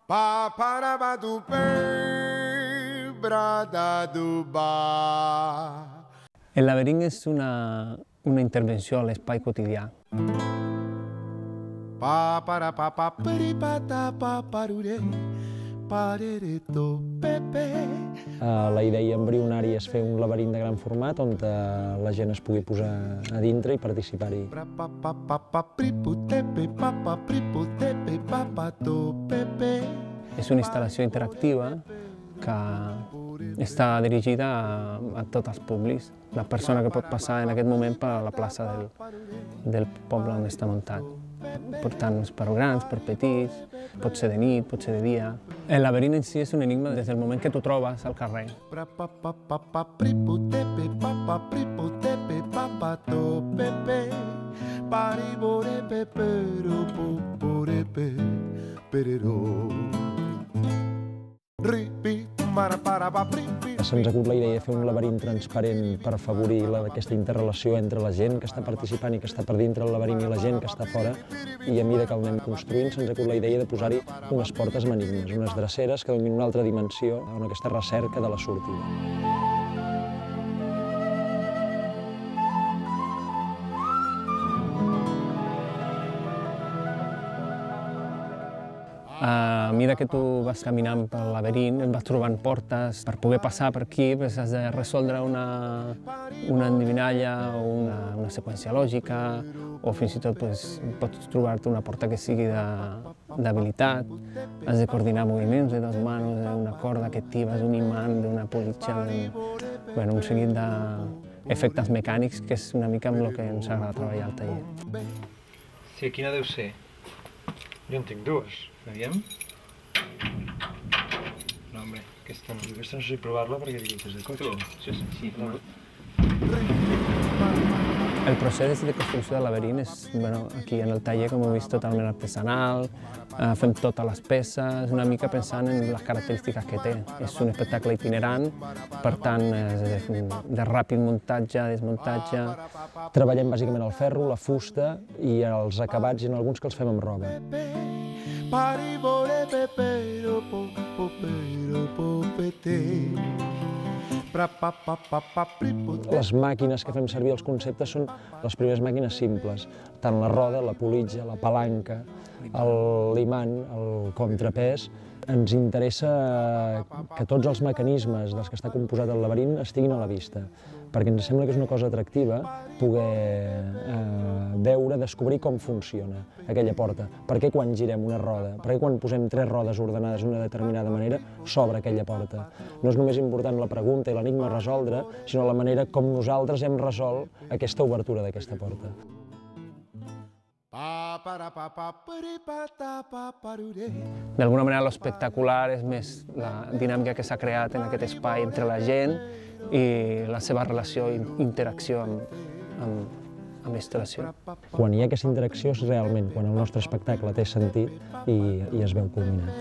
Pa para ba du pe brada du ba. El laberint és una intervenció a l'espai quotidià. Pa para pa pa peri pa ta pa parure parere to pepe. La idea embrionària és fer un laberint de gran format on la gent es pugui posar a dintre i participar-hi. Pa pa pa pa pripu tepe pa pa pripu tepe pa pa to pepe. És una instal·lació interactiva que està dirigida a tots els públics. La persona que pot passar en aquest moment per la plaça del poble on està muntat. Per tant, per grans, per petits, pot ser de nit, pot ser de dia. El laberint en si és un enigma des del moment que t'ho trobes al carrer. Se'ns acut la idea de fer un laberint transparent per afavorir aquesta interrelació entre la gent que està participant i que està per dintre el laberint i la gent que està fora, i a mesura que el anem construint se'ns acut la idea de posar-hi unes portes amb enigmes, unes dreceres que donin una altra dimensió a aquesta recerca de la sortida. A mesura que tu vas caminant pel laberint, vas trobant portes. Per poder passar per aquí has de resoldre una endevinalla o una seqüència lògica, o fins i tot pots trobar-te una porta que sigui d'habilitat. Has de coordinar moviments de dues mans, una corda que actives, un imant d'una politja, un seguit d'efectes mecànics, que és una mica amb el que ens agrada treballar al taller. Sí, quina deu ser? Jo en tinc dues. Aviam? No, home, aquesta no sé provar-la perquè digui que és de cotxe. Sí. El procés de construcció del laberint és, aquí en el taller, com heu vist, totalment artesanal. Fem totes les peces, una mica pensant en les característiques que té. És un espectacle itinerant, per tant, de ràpid muntatge, desmuntatge. Treballem bàsicament el ferro, la fusta i els acabats, i en alguns que els fem amb roba. Les màquines que fem servir als conceptes són les primeres màquines simples, tant la roda, la politja, la palanca, l'imant, el contrapès. Ens interessa que tots els mecanismes dels que està composat el laberint estiguin a la vista, perquè ens sembla que és una cosa atractiva poder veure, descobrir com funciona aquella porta. Per què quan girem una roda, per què quan posem 3 rodes ordenades d'una determinada manera s'obre aquella porta. No és només important la pregunta i l'enigma a resoldre, sinó la manera com nosaltres hem resolt aquesta obertura d'aquesta porta. D'alguna manera, l'espectacular és més la dinàmica que s'ha creat en aquest espai entre la gent i la seva relació i interacció amb la instal·lació. Quan hi ha aquesta interacció és realment quan el nostre espectacle té sentit i es veu culminat.